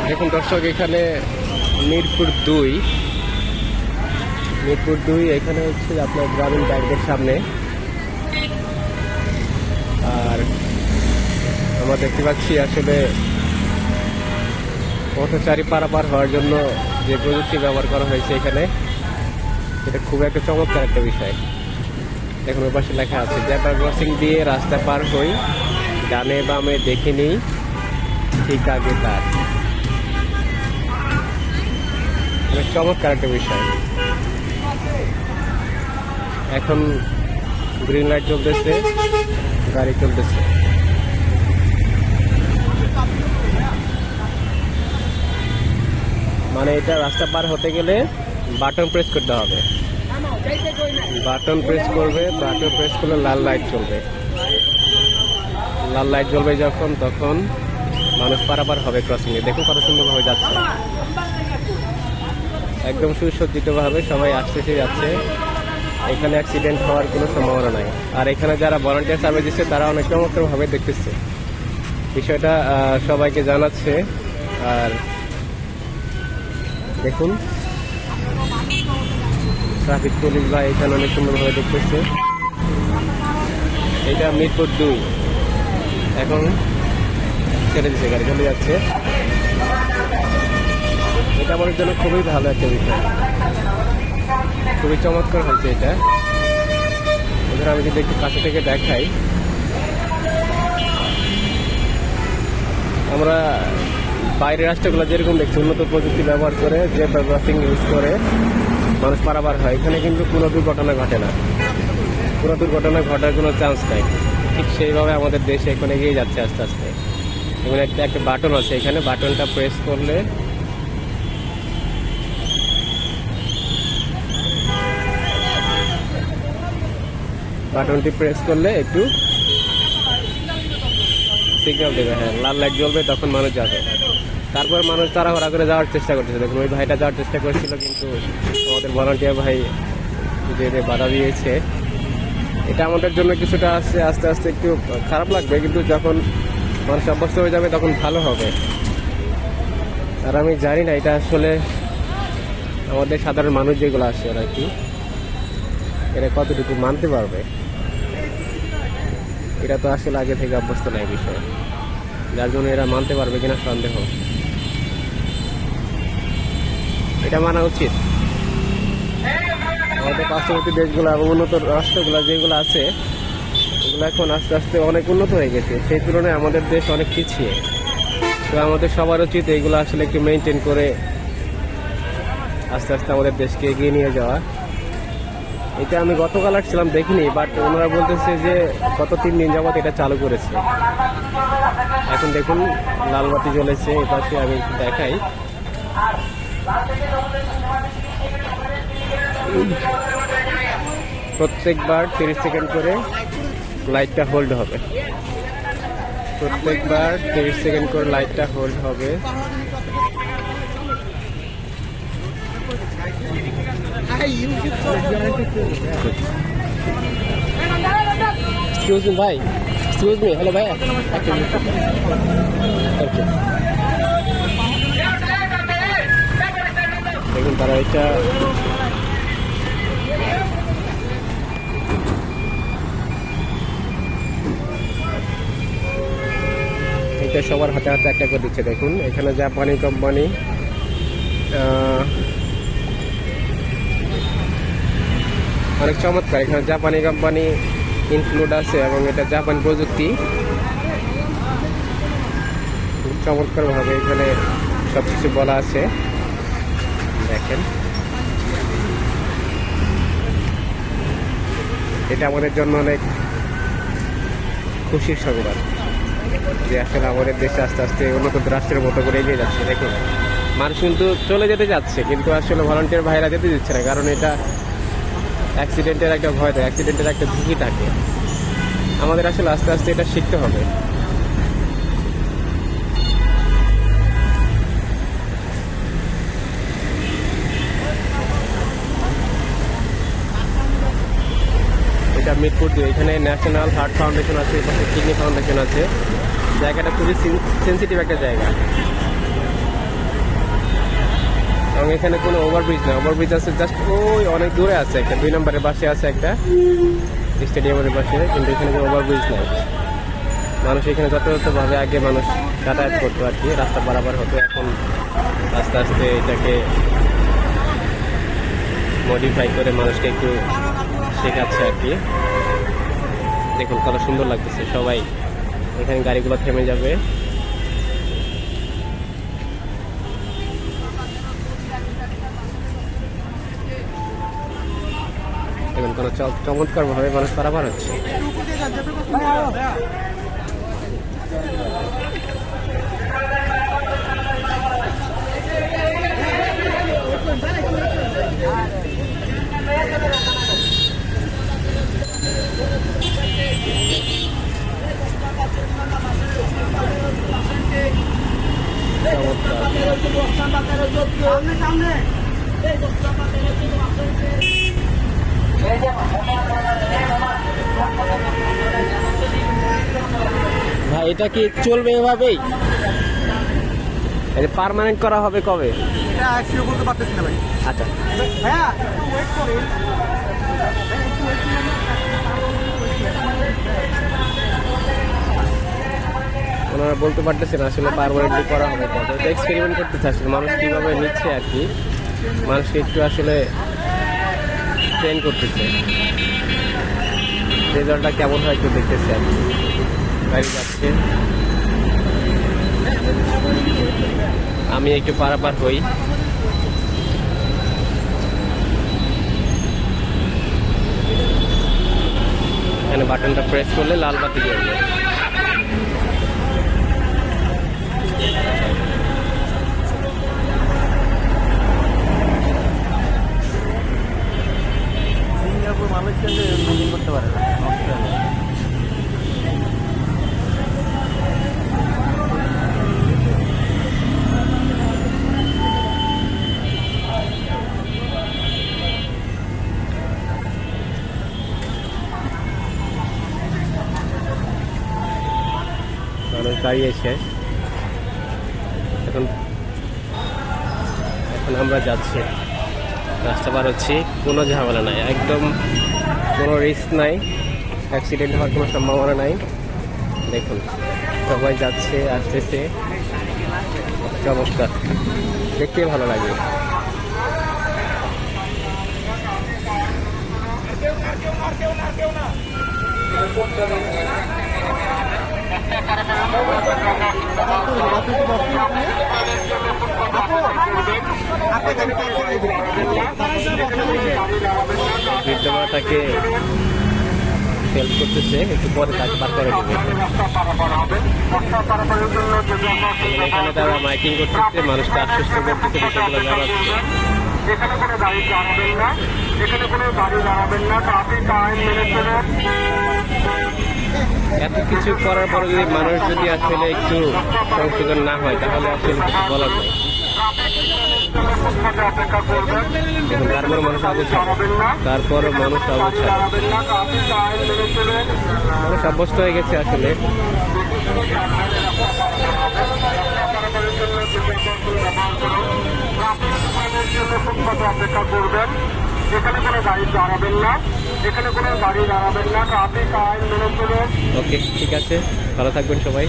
দেখুন দর্শক, এখানে মিরপুর 2 এখানে হচ্ছে আপনার গ্রামীণ ব্যাংকের সামনে। আর আমরা দেখতে পাচ্ছি আসলে পথচারী পারাপার হওয়ার জন্য যে প্রযুক্তি ব্যবহার করা হয়েছে এখানে, এটা খুব একটা চমৎকার একটা বিষয়। দেখুন ওই পাশে লেখা আছে, জেব্রা ক্রসিং দিয়ে রাস্তা পার হই, ডানে বামে দেখে নিই ঠিক আগে তার। অনেক চমৎকার একটা বিষয়। এখন গ্রিন লাইট চলতেছে, গাড়ি চলতেছে। মানে এটা রাস্তা পার হতে গেলে বাটন প্রেস করতে হবে। বাটন প্রেস করলে লাল লাইট চলবে। লাল লাইট জ্বলবে যখন, তখন মানুষ পারাপার হবে ক্রসিংয়ে। দেখুন কত সুন্দরভাবে যাচ্ছে, একদম সুসজ্জিতভাবে সবাই আসতেছে যাচ্ছে। এখানে অ্যাক্সিডেন্ট হওয়ার কোনো সম্ভাবনা নাই। আর এখানে যারা ভলান্টিয়ার সার্ভিস দিচ্ছে তারা অনেক চমৎকারভাবে দেখতেছে, বিষয়টা সবাইকে জানাচ্ছে। আর দেখুন ট্রাফিক পুলিশ ভাই এখানে অনেক সুন্দরভাবে দেখতেছে। এটা মিরপুর 2, এখন ছেড়ে দিচ্ছে, গাড়ি চলে যাচ্ছে। এটা আমাদের জন্য খুবই ভালো একটা বিষয়, খুবই চমৎকার হয়েছে এটা। এখানে আমি যদি একটু কাছে থেকে দেখাই, আমরা বাইরের রাষ্ট্রগুলো যেরকম দেখছি উন্নত প্রযুক্তি ব্যবহার করে, জেব্রা ক্রসিং ইউজ করে মানুষ পারাপার হয়, এখানে কিন্তু কোনো দুর্ঘটনা ঘটে না, কোনো দুর্ঘটনা ঘটার কোনো চান্স নাই। ঠিক সেইভাবে আমাদের দেশ এখন এগিয়ে যাচ্ছে আস্তে আস্তে। এবং একটা বাটন আছে, এখানে বাটনটা প্রেস করলে একটু সিগন্যাল দেবে, হ্যাঁ লাল লাইট জ্বলবে, তখন মানুষ যাবে। তারপর মানুষ তাড়াহুড়া করে যাওয়ার চেষ্টা করতেছে। দেখুন ওই ভাইটা যাওয়ার চেষ্টা করছিল, কিন্তু আমাদের ভলান্টিয়ার ভাই যে বাধা দিয়েছে। এটা আমাদের জন্য কিছুটা আস্তে আস্তে একটু খারাপ লাগবে, কিন্তু যখন মানুষ অভ্যস্ত হয়ে যাবে তখন ভালো হবে। আর আমি জানি না এটা আসলে আমাদের সাধারণ মানুষ যেগুলো আছে আর কি, এরা কতটুকু মানতে পারবে। এটা তো আসলে আগে থেকে অভ্যস্ত নাই বিষয়, যার জন্য এরা মানতে পারবে কিনা সন্দেহ। এটা মানা উচিত। আমাদের পার্শ্ববর্তী দেশগুলো এবং উন্নত রাষ্ট্রগুলো যেগুলো আছে, এগুলো এখন আস্তে আস্তে অনেক উন্নত হয়ে গেছে। সেই তুলনায় আমাদের দেশ অনেক পিছিয়ে। তো আমাদের সবার উচিত এইগুলো আসলে একটু মেনটেন করে আস্তে আস্তে আমাদের দেশকে এগিয়ে নিয়ে যাওয়া। এটা আমি গতকাল আসছিলাম, দেখিনি, বাট ওনারা বলতেছে যে গত 3 দিন যাবত এটা চালু করেছে। এখন দেখুন লাল বাতি জ্বলেছে, এই পাশে আমি দেখাই। প্রত্যেকবার 30 সেকেন্ড করে লাইটটা হোল্ড হবে। প্রত্যেকবার 30 সেকেন্ড করে লাইটটা হোল্ড হবে। Excuse me, bhai. Excuse me. Hello, bhai. দেখুন তারা এটা সবার হাতে হাতে একটা করে দিচ্ছে। দেখুন এখানে জাপানি কোম্পানি, অনেক চমৎকার। এখানে জাপানি কোম্পানি ইনক্লুড আছে এবং এটা জাপান প্রযুক্তি। খুব চমৎকারভাবে এখানে সবকিছু বলা আছে। দেখেন এটা আমাদের জন্য অনেক খুশির সংবাদ যে আসলে আমাদের দেশে আস্তে আস্তে উন্নত রাষ্ট্রের মতো করে এগিয়ে যাচ্ছে। দেখুন মানুষ কিন্তু চলে যেতে যাচ্ছে, কিন্তু আসলে ভলান্টিয়ার ভাইরা যেতে দিচ্ছে না, কারণ এটা অ্যাক্সিডেন্টের একটা ভয় থাকে, অ্যাক্সিডেন্টের একটা ঝুঁকি থাকে। আমাদের আসলে আস্তে আস্তে এটা শিখতে হবে। এটা মিরপুর 2, এখানে ন্যাশনাল হার্ট ফাউন্ডেশন আছে, এপাশে কিডনি ফাউন্ডেশন আছে। জায়গাটা খুবই সেন্সিটিভ একটা জায়গা। এবং এখানে কোনো ওভারব্রিজ না, ওভারব্রিজ আছে জাস্ট ওই অনেক দূরে আছে একটা, 2 নম্বরের পাশে আছে একটা স্টেডিয়ামের পাশে, কিন্তু এখানে কোনো ওভারব্রিজ নাই। মানুষ এখানে যথাযথভাবে আগে মানুষ যাতায়াত করতো আর কি, রাস্তা বরাবর হতো, এখন আস্তে আস্তে এটাকে মডিফাই করে মানুষকে একটু শেখাচ্ছে আর কি। দেখুন কত সুন্দর লাগতেছে, সবাই এখানে গাড়িগুলো থেমে যাবে। দেখুন কোনো চমৎকার ভাবে মানুষ পারাপার হচ্ছে। ভাই এটা কি চলবে এভাবেই? এটা পার্মানেন্ট করা হবে কবে? এটা শিও বলতে পারতেছি না ভাই। আচ্ছা ভাইয়া একটু ওয়েট করুন। ওনারা বলতে পারতেছেন আসলে পার্মানেন্টলি করা হবে কবে। এটা এক্সপেরিমেন্ট করতে চাচ্ছে মানুষ কীভাবে নিচ্ছে আর কি, মানুষকে একটু আসলে ট্রেন করতেছে, রেজাল্টটা কেমন হয় একটু দেখতেছে আর কি। গাড়ি যাচ্ছে, আমি একটু পারাপার হই। এখানে বাটনটা প্রেস করলে লাল বাতি জ্বলবে। সিঙ্গাপুর মালয়েশিয়াতে মিটিং করতে পারে না, অস্ট্রেলিয়া। মানুষ দাঁড়িয়েছে, এখন আমরা যাচ্ছি, রাস্তা পার হচ্ছি, কোনো ঝামেলা নাই, একদম কোনো রিস্ক নাই, অ্যাক্সিডেন্ট হওয়ার কোনো সম্ভাবনা নাই। দেখুন সবাই যাচ্ছে আসতেছে, চমৎকার, দেখতে ভালো লাগে। বৃদ্ধমাতাকে হেল্প করতেছে, একটু পরে তাকে পার করে দেবে। এখানে তারা মাইকিং করতেছে, মানুষকে আশ্বস্ত করতেছে, বিষয়গুলো জানাচ্ছে। এখানে কোনো গাড়ি দাঁড়াবেন না, এখানে কোনো গাড়ি দাঁড়াবেন না, ট্রাফিক আইন মেনে চলুন। এত কিছু করার পরে যদি মানুষ যদি আসলে একটু সংশোধন না হয় তাহলে আসলে কিছু বলার নেই। অপেক্ষা করবেন, দেখুন তারপরে মানুষ অবচ্ছাদ, তারপরে মানুষ অবচ্ছাদ, ট্রাফিক আইন মেনে চলুন। মানুষ অভ্যস্ত হয়ে গেছে আসলে। অপেক্ষা করবেন, এখানে কোনো গাড়ি দাঁড়াবেন না, এখানে কোনো গাড়ি দাঁড়াবেন না, ট্রাফিক আইন মেনে চলুন। ওকে ঠিক আছে, ভালো থাকবেন সবাই।